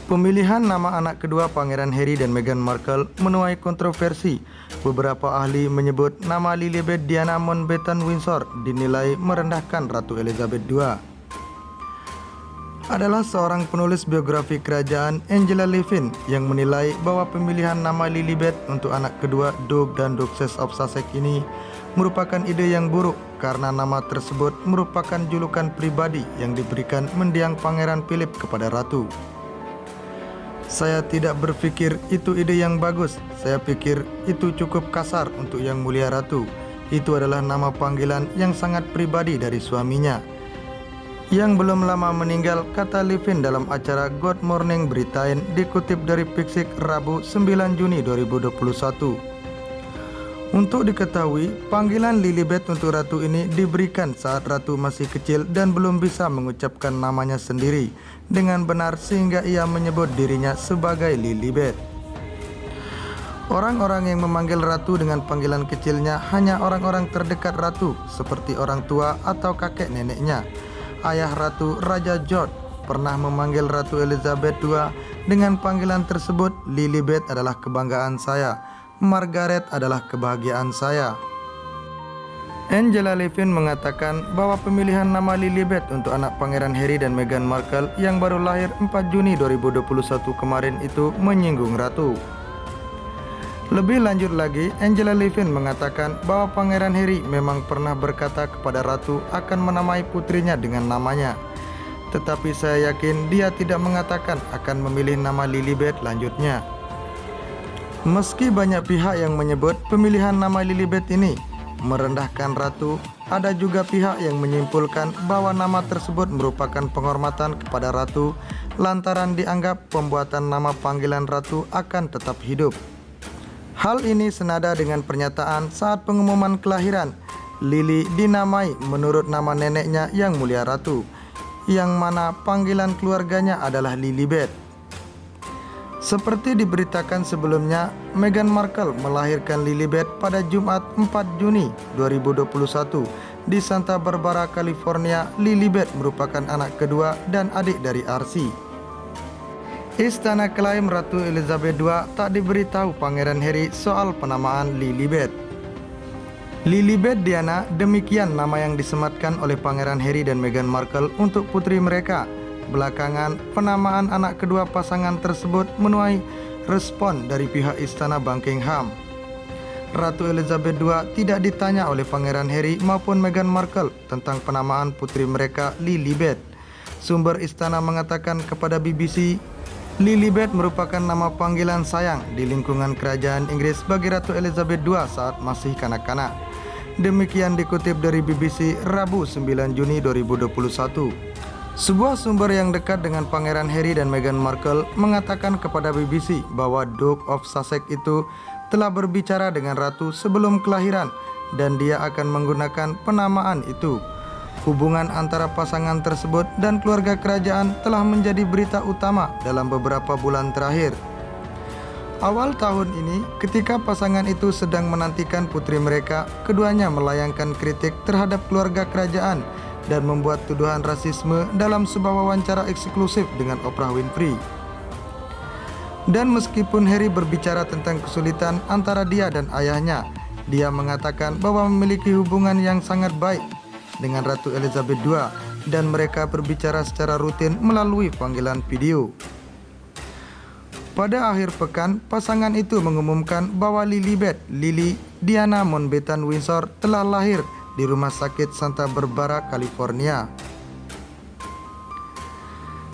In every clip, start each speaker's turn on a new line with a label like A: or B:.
A: Pemilihan nama anak kedua Pangeran Harry dan Meghan Markle menuai kontroversi. Beberapa ahli menyebut nama Lilibet Diana Mountbatten Windsor dinilai merendahkan Ratu Elizabeth II. Adalah seorang penulis biografi kerajaan, Angela Levin, yang menilai bahwa pemilihan nama Lilibet untuk anak kedua Duke dan Duchess of Sussex ini merupakan ide yang buruk karena nama tersebut merupakan julukan pribadi yang diberikan mendiang Pangeran Philip kepada Ratu. Saya tidak berpikir itu ide yang bagus. Saya pikir itu cukup kasar untuk Yang Mulia Ratu. Itu adalah nama panggilan yang sangat pribadi dari suaminya, yang belum lama meninggal, kata Levin dalam acara Good Morning Britain dikutip dari Pixik Rabu 9 Juni 2021. Untuk diketahui, panggilan Lilibet untuk Ratu ini diberikan saat Ratu masih kecil dan belum bisa mengucapkan namanya sendiri dengan benar sehingga ia menyebut dirinya sebagai Lilibet. Orang-orang yang memanggil Ratu dengan panggilan kecilnya hanya orang-orang terdekat Ratu seperti orang tua atau kakek neneknya. Ayah Ratu, Raja George, pernah memanggil Ratu Elizabeth II dengan panggilan tersebut. Lilibet adalah kebanggaan saya. Margaret adalah kebahagiaan saya. Angela Levin mengatakan bahwa pemilihan nama Lilibet untuk anak Pangeran Harry dan Meghan Markle yang baru lahir 4 Juni 2021 kemarin itu menyinggung Ratu. Lebih lanjut lagi, Angela Levin mengatakan bahwa Pangeran Harry memang pernah berkata kepada Ratu akan menamai putrinya dengan namanya. Tetapi saya yakin dia tidak mengatakan akan memilih nama Lilibet lanjutnya. Meski banyak pihak yang menyebut pemilihan nama Lilibet ini merendahkan Ratu, ada juga pihak yang menyimpulkan bahwa nama tersebut merupakan penghormatan kepada Ratu lantaran dianggap pembuatan nama panggilan Ratu akan tetap hidup. Hal ini senada dengan pernyataan saat pengumuman kelahiran. Lily dinamai menurut nama neneknya Yang Mulia Ratu, yang mana panggilan keluarganya adalah Lilibet. Seperti diberitakan sebelumnya, Meghan Markle melahirkan Lilibet pada Jumat 4 Juni 2021 di Santa Barbara, California. Lilibet merupakan anak kedua dan adik dari Archie. Istana klaim Ratu Elizabeth II tak diberitahu Pangeran Harry soal penamaan Lilibet. Lilibet Diana, demikian nama yang disematkan oleh Pangeran Harry dan Meghan Markle untuk putri mereka. Belakangan, penamaan anak kedua pasangan tersebut menuai respon dari pihak Istana Buckingham. Ratu Elizabeth II tidak ditanya oleh Pangeran Harry maupun Meghan Markle tentang penamaan putri mereka Lilibet. Sumber istana mengatakan kepada BBC, Lilibet merupakan nama panggilan sayang di lingkungan kerajaan Inggris bagi Ratu Elizabeth II saat masih kanak-kanak. Demikian dikutip dari BBC Rabu 9 Juni 2021. Sebuah sumber yang dekat dengan Pangeran Harry dan Meghan Markle mengatakan kepada BBC bahwa Duke of Sussex itu telah berbicara dengan Ratu sebelum kelahiran dan dia akan menggunakan penamaan itu. Hubungan antara pasangan tersebut dan keluarga kerajaan telah menjadi berita utama dalam beberapa bulan terakhir. Awal tahun ini, ketika pasangan itu sedang menantikan putri mereka, keduanya melayangkan kritik terhadap keluarga kerajaan dan membuat tuduhan rasisme dalam sebuah wawancara eksklusif dengan Oprah Winfrey. Dan meskipun Harry berbicara tentang kesulitan antara dia dan ayahnya, dia mengatakan bahwa memiliki hubungan yang sangat baik dengan Ratu Elizabeth II dan mereka berbicara secara rutin melalui panggilan video. Pada akhir pekan, pasangan itu mengumumkan bahwa Lilibet, Lily Diana Mountbatten Windsor telah lahir di Rumah Sakit Santa Barbara, California.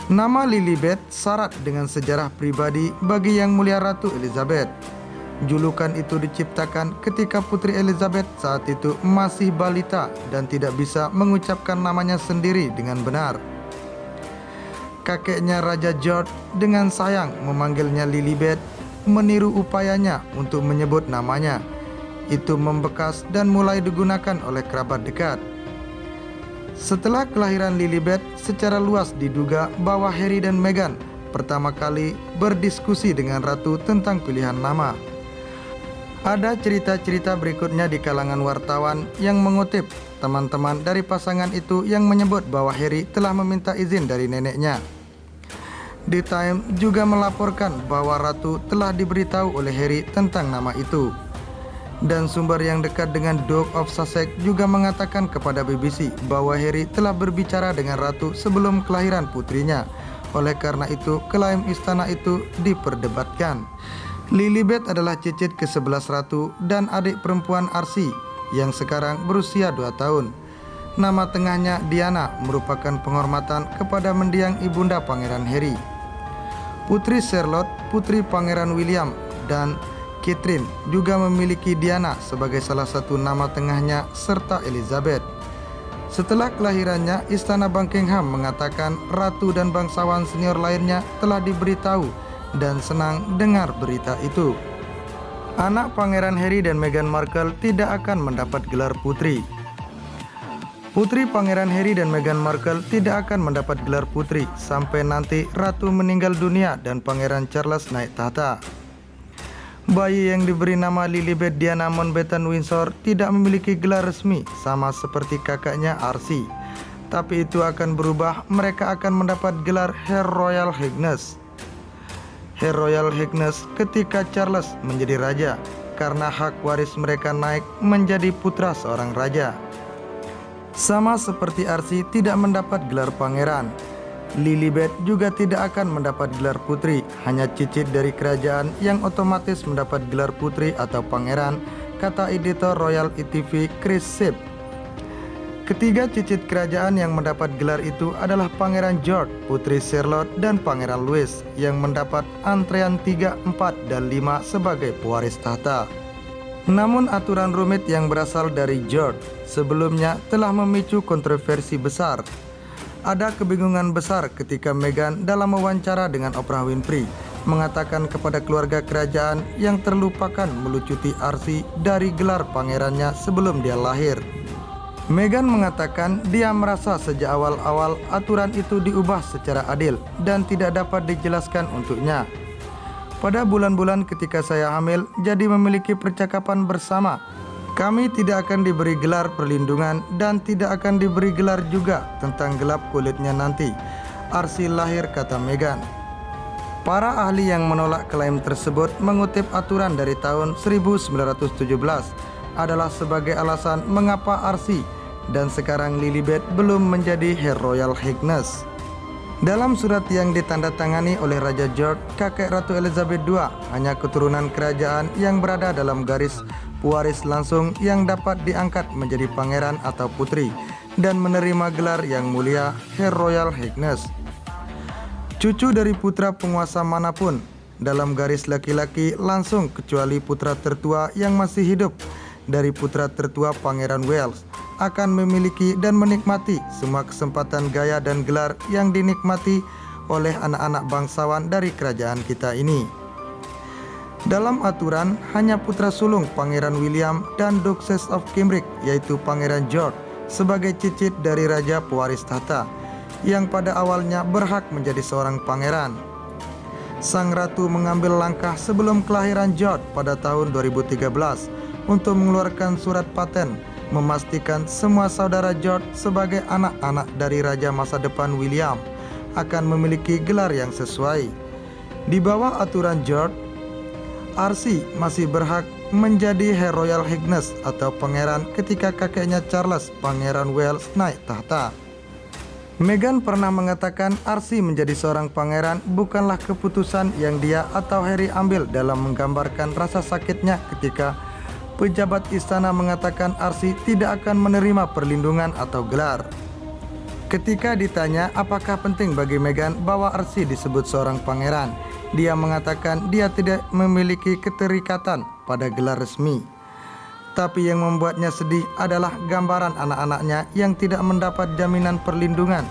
A: Nama Lilibet syarat dengan sejarah pribadi bagi Yang Mulia Ratu Elizabeth. Julukan itu diciptakan ketika Putri Elizabeth saat itu masih balita dan tidak bisa mengucapkan namanya sendiri dengan benar. Kakeknya Raja George dengan sayang memanggilnya Lilibet, meniru upayanya untuk menyebut namanya. Itu membekas dan mulai digunakan oleh kerabat dekat. Setelah kelahiran Lilibet, secara luas diduga bahwa Harry dan Meghan pertama kali berdiskusi dengan Ratu tentang pilihan nama. Ada cerita-cerita berikutnya di kalangan wartawan yang mengutip teman-teman dari pasangan itu yang menyebut bahwa Harry telah meminta izin dari neneknya. The Times juga melaporkan bahwa Ratu telah diberitahu oleh Harry tentang nama itu. Dan sumber yang dekat dengan Duke of Sussex juga mengatakan kepada BBC bahwa Harry telah berbicara dengan Ratu sebelum kelahiran putrinya. Oleh karena itu, klaim istana itu diperdebatkan. Lilibet adalah cicit ke-11 Ratu dan adik perempuan Archie yang sekarang berusia 2 tahun. Nama tengahnya Diana merupakan penghormatan kepada mendiang ibunda Pangeran Harry. Putri Charlotte, putri Pangeran William, dan Catherine juga memiliki Diana sebagai salah satu nama tengahnya serta Elizabeth. Setelah kelahirannya, Istana Buckingham mengatakan Ratu dan bangsawan senior lainnya telah diberitahu dan senang dengar berita itu. Anak Pangeran Harry dan Meghan Markle tidak akan mendapat gelar putri. Putri Pangeran Harry dan Meghan Markle tidak akan mendapat gelar putri sampai nanti Ratu meninggal dunia dan Pangeran Charles naik tahta. Bayi yang diberi nama Lilibet Diana Mountbatten Windsor tidak memiliki gelar resmi sama seperti kakaknya Archie. Tapi itu akan berubah, mereka akan mendapat gelar Her Royal Highness. Her Royal Highness ketika Charles menjadi raja, karena hak waris mereka naik menjadi putra seorang raja. Sama seperti Archie tidak mendapat gelar pangeran, Lilibet juga tidak akan mendapat gelar putri, hanya cicit dari kerajaan yang otomatis mendapat gelar putri atau pangeran, kata editor Royal ETV Chris Shipp. Ketiga cicit kerajaan yang mendapat gelar itu adalah Pangeran George, Putri Charlotte, dan Pangeran Louis yang mendapat antrean 3, 4, dan 5 sebagai pewaris tahta. Namun aturan rumit yang berasal dari George sebelumnya telah memicu kontroversi besar. Ada kebingungan besar ketika Meghan dalam wawancara dengan Oprah Winfrey mengatakan kepada keluarga kerajaan yang terlupakan melucuti Archie dari gelar pangerannya sebelum dia lahir. Meghan mengatakan dia merasa sejak awal-awal aturan itu diubah secara adil dan tidak dapat dijelaskan untuknya. Pada bulan-bulan ketika saya hamil, jadi memiliki percakapan bersama. Kami tidak akan diberi gelar perlindungan dan tidak akan diberi gelar juga tentang gelap kulitnya nanti. Archie lahir, kata Meghan. Para ahli yang menolak klaim tersebut mengutip aturan dari tahun 1917 adalah sebagai alasan mengapa Archie dan sekarang Lilibet belum menjadi Her Royal Highness. Dalam surat yang ditandatangani oleh Raja George, kakek Ratu Elizabeth II hanya keturunan kerajaan yang berada dalam garis pewaris langsung yang dapat diangkat menjadi pangeran atau putri dan menerima gelar yang mulia Her Royal Highness. Cucu dari putra penguasa manapun dalam garis laki-laki langsung kecuali putra tertua yang masih hidup dari putra tertua Pangeran Wales akan memiliki dan menikmati semua kesempatan gaya dan gelar yang dinikmati oleh anak-anak bangsawan dari kerajaan kita ini. Dalam aturan, hanya putra sulung Pangeran William dan Duchess of Cambridge, yaitu Pangeran George, sebagai cicit dari raja pewaris tahta, yang pada awalnya berhak menjadi seorang pangeran. Sang ratu mengambil langkah sebelum kelahiran George pada tahun 2013 untuk mengeluarkan surat paten memastikan semua saudara George sebagai anak-anak dari raja masa depan William akan memiliki gelar yang sesuai. Di bawah aturan George, Archie masih berhak menjadi Her Royal Highness atau pangeran ketika kakeknya Charles, Pangeran Wales, naik tahta. Meghan pernah mengatakan Archie menjadi seorang pangeran bukanlah keputusan yang dia atau Harry ambil, dalam menggambarkan rasa sakitnya ketika pejabat istana mengatakan Archie tidak akan menerima perlindungan atau gelar. Ketika ditanya apakah penting bagi Meghan bahwa Archie disebut seorang pangeran, dia mengatakan dia tidak memiliki keterikatan pada gelar resmi. Tapi yang membuatnya sedih adalah gambaran anak-anaknya yang tidak mendapat jaminan perlindungan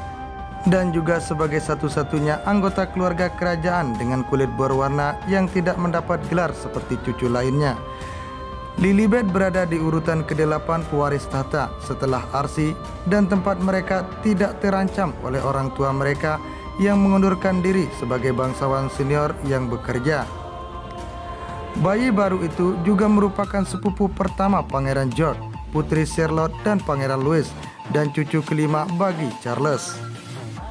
A: dan juga sebagai satu-satunya anggota keluarga kerajaan dengan kulit berwarna yang tidak mendapat gelar seperti cucu lainnya. Lilibet berada di urutan ke-8 pewaris tahta setelah Archie dan tempat mereka tidak terancam oleh orang tua mereka yang mengundurkan diri sebagai bangsawan senior yang bekerja. Bayi baru itu juga merupakan sepupu pertama Pangeran George, Putri Charlotte dan Pangeran Louis, dan cucu kelima bagi Charles.